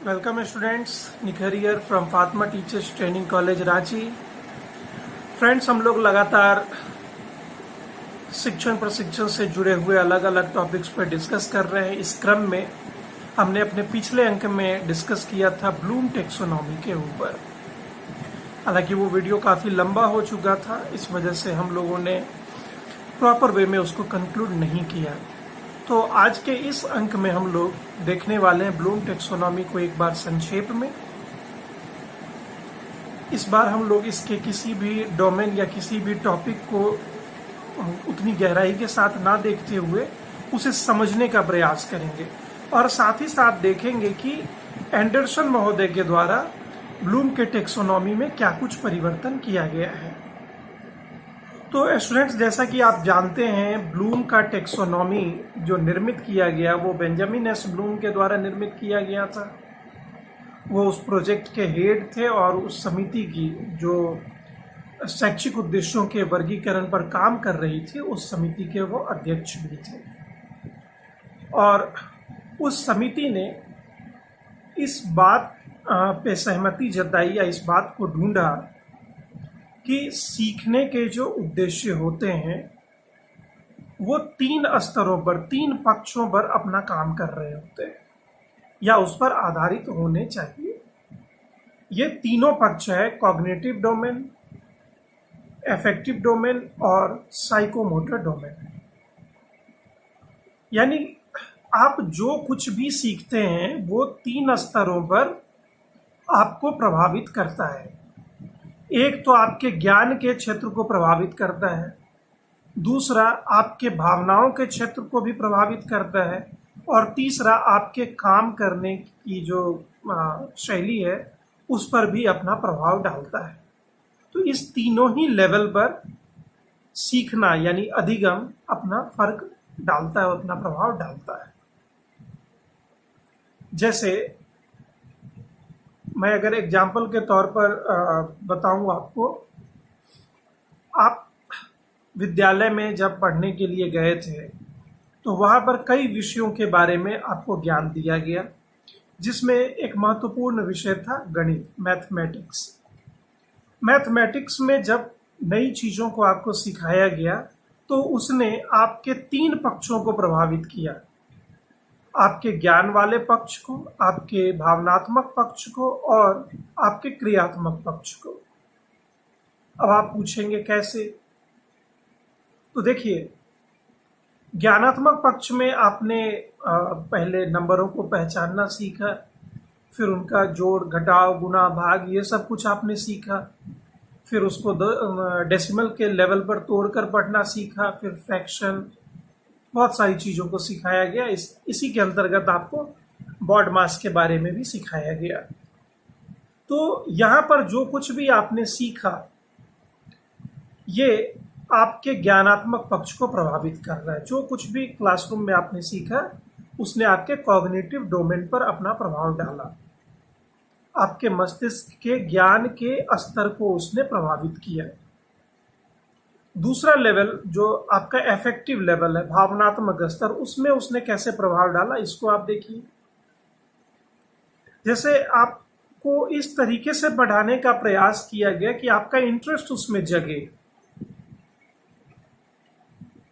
Welcome students, निखर here from Fatima teachers training college Ranchi. Friends, हम लोग लगातार शिक्षण प्रशिक्षण से जुड़े हुए अलग अलग टॉपिक्स पर डिस्कस कर रहे हैं। इस क्रम में हमने अपने पिछले अंक में डिस्कस किया था ब्लूम टेक्सोनॉमी के ऊपर। हालांकि वो वीडियो काफ़ी लंबा हो चुका था, इस वजह से हम लोगों ने प्रॉपर वे में उसको कंक्लूड नहीं किया। तो आज के इस अंक में हम लोग देखने वाले हैं ब्लूम टेक्सोनॉमी को एक बार संक्षेप में। इस बार हम लोग इसके किसी भी डोमेन या किसी भी टॉपिक को उतनी गहराई के साथ ना देखते हुए उसे समझने का प्रयास करेंगे और साथ ही साथ देखेंगे कि एंडरसन महोदय के द्वारा ब्लूम के टेक्सोनॉमी में क्या कुछ परिवर्तन किया गया है। तो स्टूडेंट्स, जैसा कि आप जानते हैं, ब्लूम का टेक्सोनॉमी जो निर्मित किया गया वो बेंजामिन एस ब्लूम के द्वारा निर्मित किया गया था। वो उस प्रोजेक्ट के हेड थे और उस समिति की जो शैक्षिक उद्देश्यों के वर्गीकरण पर काम कर रही थी, उस समिति के वो अध्यक्ष भी थे। और उस समिति ने इस बात पे सहमति जताई या इस बात को ढूंढा कि सीखने के जो उद्देश्य होते हैं वो 3 स्तरों पर, 3 पक्षों पर अपना काम कर रहे होते हैं या उस पर आधारित होने चाहिए। ये तीनों पक्ष है कॉग्निटिव डोमेन, एफेक्टिव डोमेन और साइकोमोटर डोमेन। यानी आप जो कुछ भी सीखते हैं वो 3 स्तरों पर आपको प्रभावित करता है। एक तो आपके ज्ञान के क्षेत्र को प्रभावित करता है, दूसरा आपके भावनाओं के क्षेत्र को भी प्रभावित करता है और तीसरा आपके काम करने की जो शैली है उस पर भी अपना प्रभाव डालता है। तो इस तीनों ही लेवल पर सीखना यानी अधिगम अपना फर्क डालता है, अपना प्रभाव डालता है। जैसे मैं अगर एग्जाम्पल के तौर पर बताऊं आपको, आप विद्यालय में जब पढ़ने के लिए गए थे तो वहाँ पर कई विषयों के बारे में आपको ज्ञान दिया गया, जिसमें एक महत्वपूर्ण विषय था गणित, मैथमेटिक्स। मैथमेटिक्स में जब नई चीज़ों को आपको सिखाया गया तो उसने आपके 3 पक्षों को प्रभावित किया, आपके ज्ञान वाले पक्ष को, आपके भावनात्मक पक्ष को और आपके क्रियात्मक पक्ष को। अब आप पूछेंगे कैसे? तो देखिए, ज्ञानात्मक पक्ष में आपने पहले नंबरों को पहचानना सीखा, फिर उनका जोड़, घटाव, गुणा, भाग, ये सब कुछ आपने सीखा। फिर उसको डेसिमल के लेवल पर तोड़कर पढ़ना सीखा, फिर फ्रैक्शन, बहुत सारी चीज़ों को सिखाया गया। इसी के अंतर्गत आपको बॉड मास के बारे में भी सिखाया गया। तो यहाँ पर जो कुछ भी आपने सीखा ये आपके ज्ञानात्मक पक्ष को प्रभावित कर रहा है। जो कुछ भी क्लासरूम में आपने सीखा उसने आपके कॉग्निटिव डोमेन पर अपना प्रभाव डाला, आपके मस्तिष्क के ज्ञान के स्तर को उसने प्रभावित किया। दूसरा लेवल जो आपका एफेक्टिव लेवल है, भावनात्मक स्तर, उसमें उसने कैसे प्रभाव डाला इसको आप देखिए। जैसे आपको इस तरीके से पढ़ाने का प्रयास किया गया कि आपका इंटरेस्ट उसमें जगे।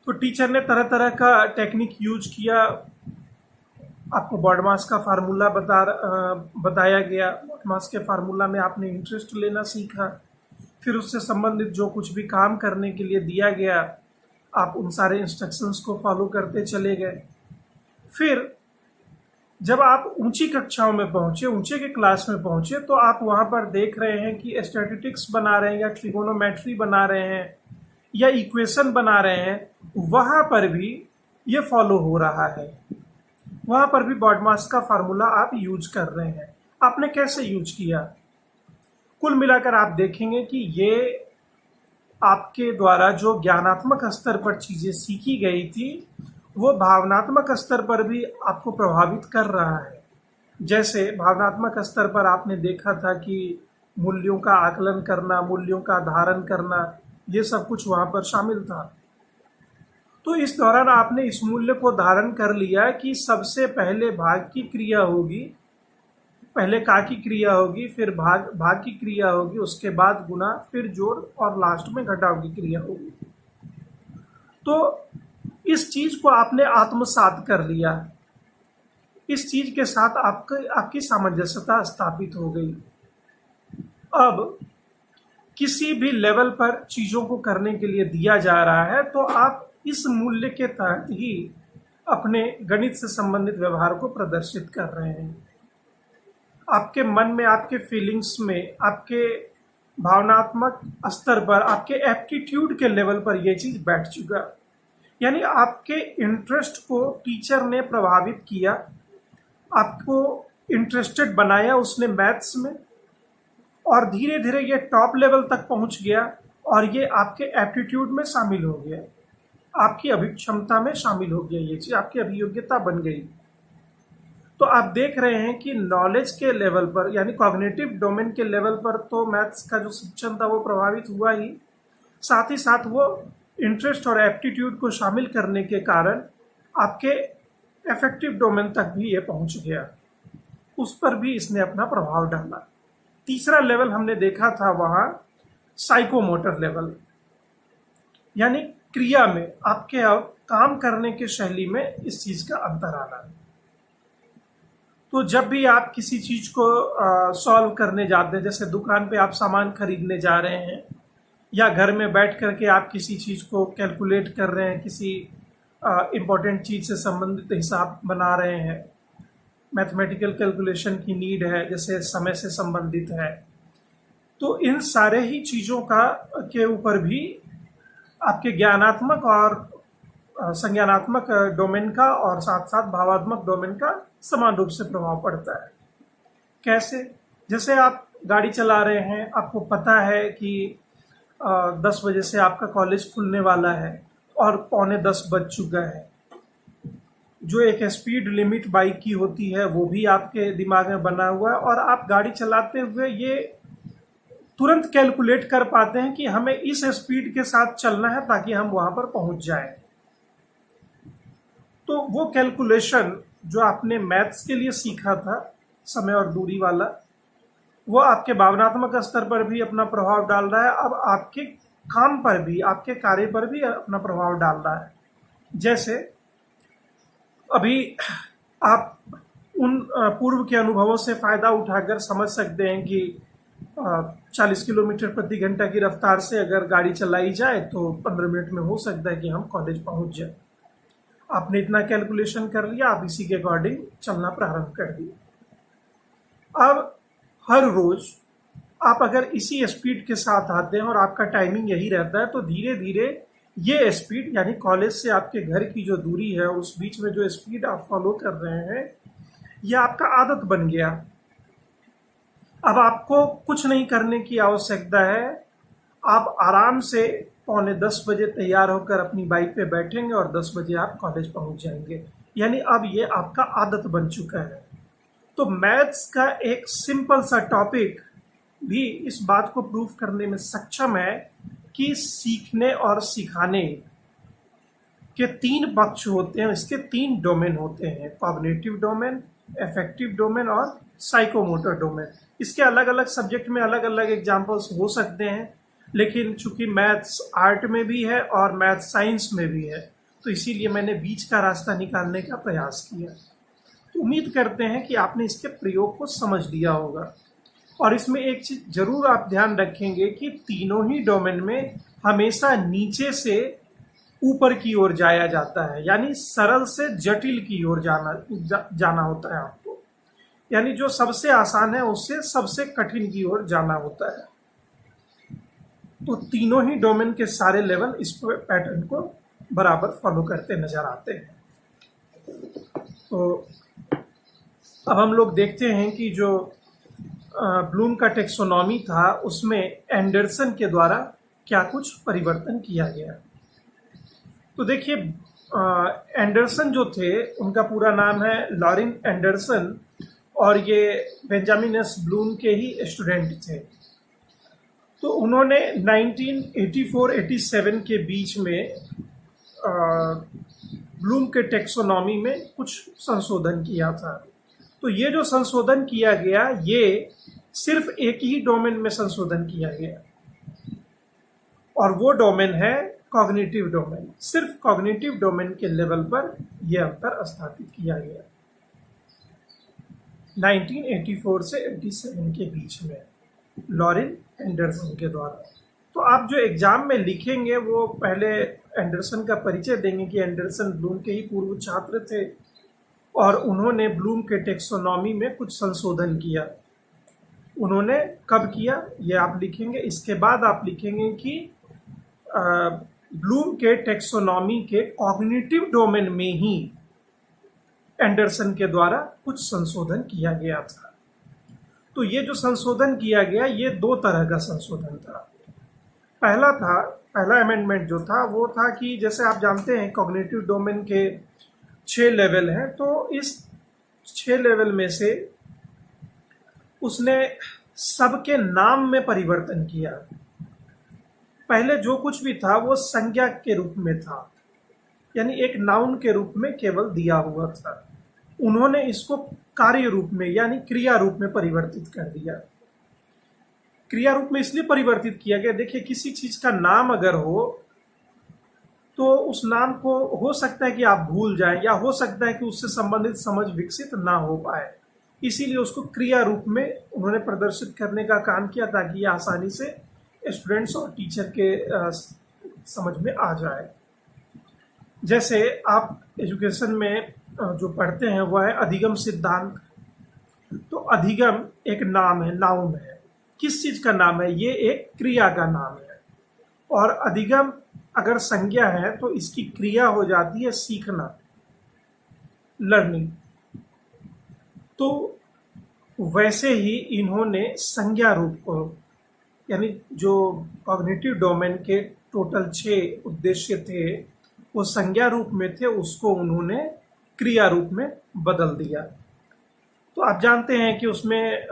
तो टीचर ने तरह तरह का टेक्निक यूज किया, आपको बॉडमास का फार्मूला बताया गया। बॉडमास के फार्मूला में आपने इंटरेस्ट लेना सीखा। फिर उससे संबंधित जो कुछ भी काम करने के लिए दिया गया आप उन सारे इंस्ट्रक्शंस को फॉलो करते चले गए। फिर जब आप ऊंची कक्षाओं में पहुंचे, ऊंचे के क्लास में पहुंचे, तो आप वहां पर देख रहे हैं कि स्टैटिस्टिक्स बना रहे हैं या ट्रिगोनोमेट्री बना रहे हैं या इक्वेशन बना रहे हैं, वहां पर भी ये फॉलो हो रहा है। वहां पर भी बॉडमास का फार्मूला आप यूज कर रहे हैं। आपने कैसे यूज किया? कुल मिलाकर आप देखेंगे कि ये आपके द्वारा जो ज्ञानात्मक स्तर पर चीजें सीखी गई थी वो भावनात्मक स्तर पर भी आपको प्रभावित कर रहा है। जैसे भावनात्मक स्तर पर आपने देखा था कि मूल्यों का आकलन करना, मूल्यों का धारण करना, ये सब कुछ वहां पर शामिल था। तो इस दौरान आपने इस मूल्य को धारण कर लिया कि सबसे पहले भाग की क्रिया होगी पहले का की क्रिया होगी, फिर भाग की क्रिया होगी, उसके बाद गुणा, फिर जोड़ और लास्ट में घटाव की क्रिया होगी। तो इस चीज को आपने आत्मसात कर लिया, इस चीज के साथ आपकी सामंजस्यता स्थापित हो गई। अब किसी भी लेवल पर चीजों को करने के लिए दिया जा रहा है तो आप इस मूल्य के तहत ही अपने गणित से संबंधित व्यवहार को प्रदर्शित कर रहे हैं। आपके मन में, आपके फीलिंग्स में, आपके भावनात्मक स्तर पर, आपके एप्टीट्यूड के लेवल पर यह चीज बैठ चुका। यानी आपके इंटरेस्ट को टीचर ने प्रभावित किया, आपको इंटरेस्टेड बनाया उसने मैथ्स में, और धीरे धीरे ये टॉप लेवल तक पहुंच गया और ये आपके एप्टीट्यूड में शामिल हो गया, आपकी अभिक्षमता में शामिल हो गया, ये चीज आपकी अभियोग्यता बन गई। तो आप देख रहे हैं कि नॉलेज के लेवल पर, यानी कॉग्निटिव डोमेन के लेवल पर तो मैथ्स का जो शिक्षण था वो प्रभावित हुआ ही, साथ ही साथ वो इंटरेस्ट और एप्टीट्यूड को शामिल करने के कारण आपके एफेक्टिव डोमेन तक भी ये पहुंच गया, उस पर भी इसने अपना प्रभाव डाला। तीसरा लेवल हमने देखा था वहां साइकोमोटर लेवल, यानी क्रिया में, आपके अब काम करने के शैली में इस चीज का अंतर आना। तो जब भी आप किसी चीज को सॉल्व करने जाते हैं, जैसे दुकान पे आप सामान खरीदने जा रहे हैं या घर में बैठ करके आप किसी चीज को कैलकुलेट कर रहे हैं, किसी इंपॉर्टेंट चीज से संबंधित हिसाब बना रहे हैं, मैथमेटिकल कैलकुलेशन की नीड है, जैसे समय से संबंधित है, तो इन सारे ही चीजों के ऊपर भी आपके ज्ञानात्मक और संज्ञानात्मक डोमेन का और साथ साथ भावात्मक डोमेन का समान रूप से प्रभाव पड़ता है। कैसे? जैसे आप गाड़ी चला रहे हैं, आपको पता है कि 10 बजे से आपका कॉलेज खुलने वाला है और 9:45 बज चुका है। जो एक स्पीड लिमिट बाइक की होती है वो भी आपके दिमाग में बना हुआ है और आप गाड़ी चलाते हुए ये तुरंत कैलकुलेट कर पाते हैं कि हमें इस स्पीड के साथ चलना है ताकि हम वहां पर पहुंच जाएं। तो वो कैलकुलेशन जो आपने मैथ्स के लिए सीखा था, समय और दूरी वाला, वो आपके भावनात्मक स्तर पर भी अपना प्रभाव डाल रहा है, अब आपके काम पर भी, आपके कार्य पर भी अपना प्रभाव डाल रहा है। जैसे अभी आप उन पूर्व के अनुभवों से फायदा उठाकर समझ सकते हैं कि 40 किलोमीटर प्रति घंटा की रफ्तार से अगर गाड़ी चलाई जाए तो 15 मिनट में हो सकता है कि हम कॉलेज पहुंच जाए। आपने इतना कैलकुलेशन कर लिया, आप इसी के अकॉर्डिंग चलना प्रारंभ कर दिया। अब हर रोज आप अगर इसी स्पीड के साथ आते हैं और आपका टाइमिंग यही रहता है तो धीरे धीरे ये स्पीड, यानी कॉलेज से आपके घर की जो दूरी है उस बीच में जो स्पीड आप फॉलो कर रहे हैं, यह आपका आदत बन गया। अब आपको कुछ नहीं करने की आवश्यकता है, आप आराम से 9:45 बजे तैयार होकर अपनी बाइक पे बैठेंगे और 10 बजे आप कॉलेज पहुंच जाएंगे। यानी अब ये आपका आदत बन चुका है। तो मैथ्स का एक सिंपल सा टॉपिक भी इस बात को प्रूव करने में सक्षम है कि सीखने और सिखाने के 3 पक्ष होते हैं, इसके 3 डोमेन होते हैं, कॉग्निटिव डोमेन, एफेक्टिव डोमेन और साइकोमोटर डोमेन। इसके अलग अलग सब्जेक्ट में अलग अलग एग्जाम्पल्स हो सकते हैं, लेकिन चूंकि मैथ्स आर्ट में भी है और मैथ्स साइंस में भी है तो इसीलिए मैंने बीच का रास्ता निकालने का प्रयास किया। तो उम्मीद करते हैं कि आपने इसके प्रयोग को समझ लिया होगा। और इसमें एक चीज जरूर आप ध्यान रखेंगे कि तीनों ही डोमेन में हमेशा नीचे से ऊपर की ओर जाया जाता है, यानी सरल से जटिल की ओर जाना होता है आपको, यानी जो सबसे आसान है उससे सबसे कठिन की ओर जाना होता है। तो तीनों ही डोमेन के सारे लेवल इस पैटर्न को बराबर फॉलो करते नजर आते हैं। तो अब हम लोग देखते हैं कि जो ब्लूम का टेक्सोनॉमी था उसमें एंडरसन के द्वारा क्या कुछ परिवर्तन किया गया। तो देखिए, एंडरसन जो थे उनका पूरा नाम है लॉरेन एंडरसन और ये बेंजामिन एस ब्लूम के ही स्टूडेंट थे। तो उन्होंने 1984-87 के बीच में ब्लूम के टेक्सोनॉमी में कुछ संशोधन किया था। तो ये जो संशोधन किया गया, ये सिर्फ एक ही डोमेन में संशोधन किया गया, और वो डोमेन है कॉग्निटिव डोमेन। सिर्फ कॉग्निटिव डोमेन के लेवल पर यह अंतर स्थापित किया गया 1984 से 87 के बीच में लॉरेन एंडरसन के द्वारा। तो आप जो एग्जाम में लिखेंगे वो पहले एंडरसन का परिचय देंगे कि एंडरसन ब्लूम के ही पूर्व छात्र थे और उन्होंने ब्लूम के टेक्सोनॉमी में कुछ संशोधन किया। उन्होंने कब किया ये आप लिखेंगे। इसके बाद आप लिखेंगे कि ब्लूम के टेक्सोनॉमी के कॉग्निटिव डोमेन में ही एंडरसन के द्वारा कुछ संशोधन किया गया था। तो ये जो संशोधन किया गया ये दो तरह का संशोधन था। पहला अमेंडमेंट जो था वो था कि जैसे आप जानते हैं कॉग्निटिव डोमेन के 6 लेवल हैं, तो इस 6 लेवल में से उसने सबके नाम में परिवर्तन किया। पहले जो कुछ भी था वो संज्ञा के रूप में था, यानी एक नाउन के रूप में केवल दिया हुआ था। उन्होंने इसको कार्य रूप में यानी क्रिया रूप में परिवर्तित कर दिया। क्रिया रूप में इसलिए परिवर्तित किया गया, देखिए किसी चीज का नाम अगर हो तो उस नाम को हो सकता है कि आप भूल जाएं, या हो सकता है कि उससे संबंधित समझ विकसित ना हो पाए, इसीलिए उसको क्रिया रूप में उन्होंने प्रदर्शित करने का काम किया ताकि ये आसानी से स्टूडेंट्स और टीचर के समझ में आ जाए। जैसे आप एजुकेशन में जो पढ़ते हैं वह है अधिगम सिद्धांत। तो अधिगम एक नाम है, नाउन है। किस चीज का नाम है? ये एक क्रिया का नाम है। और अधिगम अगर संज्ञा है तो इसकी क्रिया हो जाती है सीखना, लर्निंग। तो वैसे ही इन्होंने संज्ञा रूप को, यानी जो कॉग्निटिव डोमेन के टोटल 6 उद्देश्य थे वो संज्ञा रूप में थे, उसको उन्होंने क्रिया रूप में बदल दिया। तो आप जानते हैं कि उसमें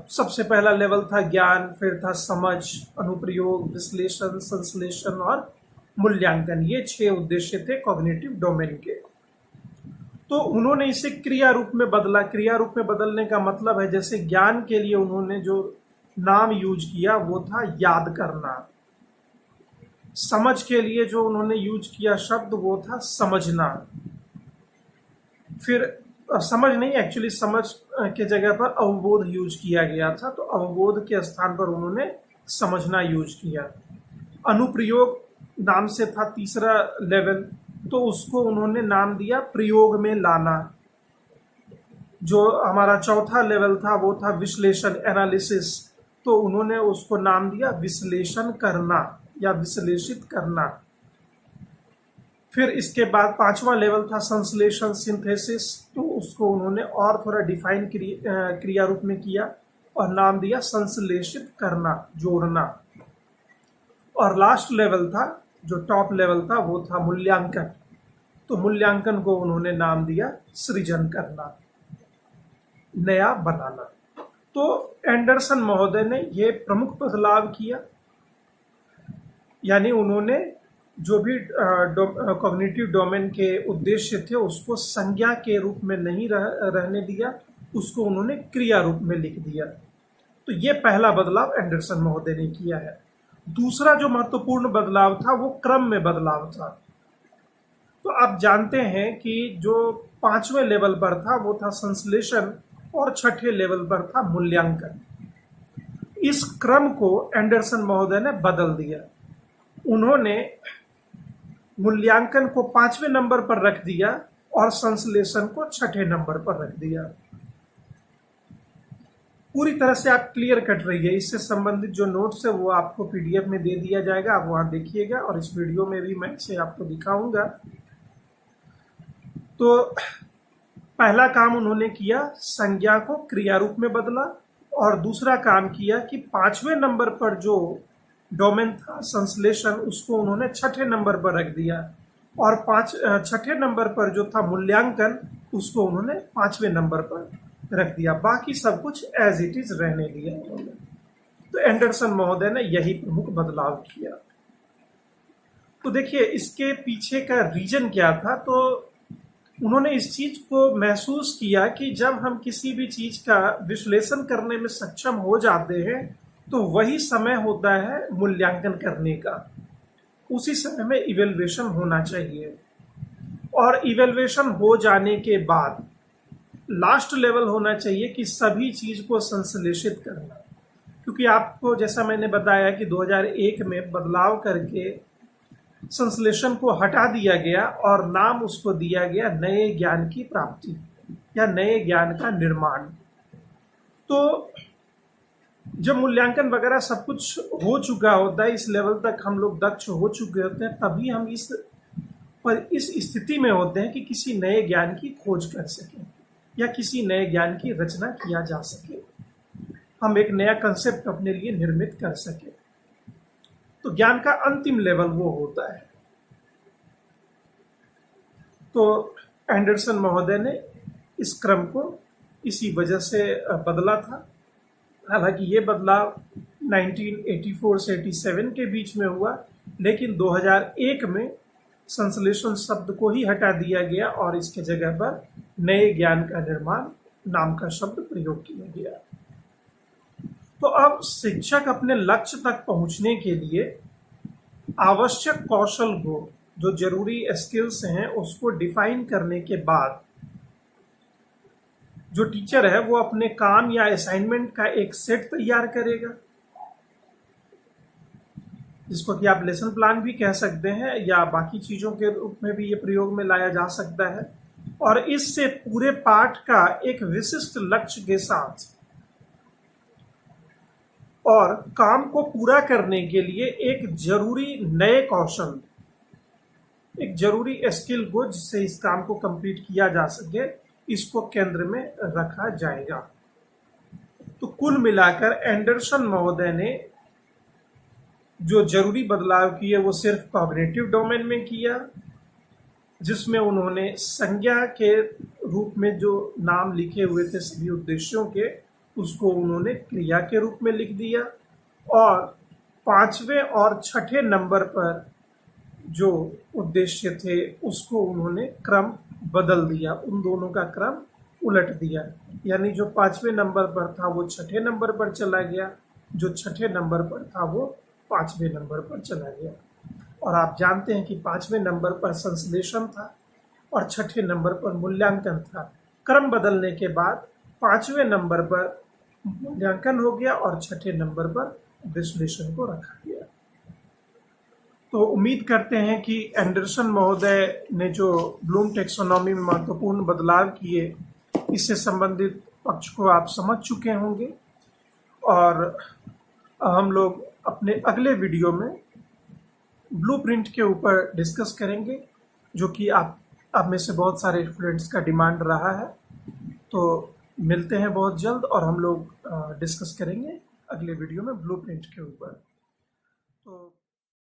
सबसे पहला लेवल था ज्ञान, फिर था समझ, अनुप्रयोग, विश्लेषण, संश्लेषण और मूल्यांकन। ये 6 उद्देश्य थे कॉग्निटिव डोमेन के। तो उन्होंने इसे क्रिया रूप में बदला। क्रिया रूप में बदलने का मतलब है, जैसे ज्ञान के लिए उन्होंने जो नाम यूज किया वो था याद करना। समझ के लिए जो उन्होंने यूज किया शब्द वो था समझना। फिर समझ नहीं, एक्चुअली समझ के जगह पर अवबोध यूज किया गया था, तो अवबोध के स्थान पर उन्होंने समझना यूज किया। अनुप्रयोग नाम से था तीसरा लेवल, तो उसको उन्होंने नाम दिया प्रयोग में लाना। जो हमारा चौथा लेवल था वो था विश्लेषण, एनालिसिस, तो उन्होंने उसको नाम दिया विश्लेषण करना या विश्लेषित करना। फिर इसके बाद 5वां लेवल था संश्लेषण, सिंथेसिस, तो उसको उन्होंने और थोड़ा डिफाइन क्रिया रूप में किया और नाम दिया संश्लेषित करना, जोड़ना। और लास्ट लेवल था, जो टॉप लेवल था वो था मूल्यांकन, तो मूल्यांकन को उन्होंने नाम दिया सृजन करना, नया बनाना। तो एंडरसन महोदय ने ये प्रमुख बदलाव किया, यानी उन्होंने जो भी कॉग्निटिव डोमेन के उद्देश्य थे उसको संज्ञा के रूप में नहीं रहने दिया, उसको उन्होंने क्रिया रूप में लिख दिया। तो ये पहला बदलाव एंडरसन महोदय ने किया है। दूसरा जो महत्वपूर्ण बदलाव था वो क्रम में बदलाव था। तो आप जानते हैं कि जो 5वें लेवल पर था वो था संश्लेषण और 6ठे लेवल पर था मूल्यांकन। इस क्रम को एंडरसन महोदय ने बदल दिया। उन्होंने मूल्यांकन को 5वें नंबर पर रख दिया और संश्लेषण को 6ठे नंबर पर रख दिया। पूरी तरह से आप क्लियर कट रही है। इससे संबंधित जो नोट्स है वो आपको पीडीएफ में दे दिया जाएगा, आप वहां देखिएगा, और इस वीडियो में भी मैं इसे आपको दिखाऊंगा। तो पहला काम उन्होंने किया, संज्ञा को क्रिया रूप में बदला, और दूसरा काम किया कि 5वें नंबर पर जो डोमेन था संश्लेषण, उसको उन्होंने 6ठे नंबर पर रख दिया, और 6ठे नंबर पर जो था मूल्यांकन, उसको उन्होंने 5वें नंबर पर रख दिया। बाकी सब कुछ एज इट इज रहने दिया उन्होंने। तो एंडरसन महोदय ने यही प्रमुख बदलाव किया। तो देखिए इसके पीछे का रीजन क्या था। तो उन्होंने इस चीज को महसूस किया कि जब हम किसी भी चीज का विश्लेषण करने में सक्षम हो जाते हैं तो वही समय होता है मूल्यांकन करने का। उसी समय में इवेल्युएशन होना चाहिए, और इवेल्युएशन हो जाने के बाद लास्ट लेवल होना चाहिए कि सभी चीज को संश्लेषित करना। क्योंकि आपको जैसा मैंने बताया कि 2001 में बदलाव करके संश्लेषण को हटा दिया गया और नाम उसको दिया गया नए ज्ञान की प्राप्ति या नए ज्ञान का निर्माण। तो जब मूल्यांकन वगैरह सब कुछ हो चुका होता है, इस लेवल तक हम लोग दक्ष हो चुके होते हैं, तभी हम इस स्थिति में होते हैं कि किसी नए ज्ञान की खोज कर सकें या किसी नए ज्ञान की रचना किया जा सके, हम एक नया कंसेप्ट अपने लिए निर्मित कर सके। तो ज्ञान का अंतिम लेवल वो होता है। तो एंडरसन महोदय ने इस क्रम को इसी वजह से बदला था। हालांकि ये बदलाव 1984 से 87 के बीच में हुआ, लेकिन 2001 में संश्लेषण शब्द को ही हटा दिया गया और इसके जगह पर नए ज्ञान का निर्माण नाम का शब्द प्रयोग किया गया। तो अब शिक्षक अपने लक्ष्य तक पहुंचने के लिए आवश्यक कौशल को, जो जरूरी स्किल्स हैं, उसको डिफाइन करने के बाद जो टीचर है वो अपने काम या असाइनमेंट का एक सेट तैयार करेगा, जिसको कि आप लेसन प्लान भी कह सकते हैं या बाकी चीजों के रूप में भी ये प्रयोग में लाया जा सकता है। और इससे पूरे पाठ का एक विशिष्ट लक्ष्य के साथ और काम को पूरा करने के लिए एक जरूरी नए कौशल, एक जरूरी स्किल को, जिससे इस काम को कंप्लीट किया जा सके, इसको केंद्र में रखा जाएगा। तो कुल मिलाकर एंडरसन महोदय ने जो जरूरी बदलाव किए वो सिर्फ कॉग्निटिव डोमेन में किया, जिसमें उन्होंने संज्ञा के रूप में जो नाम लिखे हुए थे सभी उद्देश्यों के, उसको उन्होंने क्रिया के रूप में लिख दिया, और 5वें और 6ठे नंबर पर जो उद्देश्य थे उसको उन्होंने क्रम बदल दिया, उन दोनों का क्रम उलट दिया। यानी जो 5वें नंबर पर था वो 6ठे नंबर पर चला गया, जो 6ठे नंबर पर था वो 5वें नंबर पर चला गया। और आप जानते हैं कि 5वें नंबर पर संश्लेषण था और 6ठे नंबर पर मूल्यांकन था। क्रम बदलने के बाद 5वें नंबर पर मूल्यांकन हो गया और 6ठे नंबर पर विश्लेषण को रखा गया। तो उम्मीद करते हैं कि एंडरसन महोदय ने जो ब्लूम टेक्सोनॉमी में महत्वपूर्ण बदलाव किए, इससे संबंधित पक्ष को आप समझ चुके होंगे। और हम लोग अपने अगले वीडियो में ब्लूप्रिंट के ऊपर डिस्कस करेंगे, जो कि आप में से बहुत सारे स्टूडेंट्स का डिमांड रहा है। तो मिलते हैं बहुत जल्द और हम लोग डिस्कस करेंगे अगले वीडियो में ब्लूप्रिंट के ऊपर। तो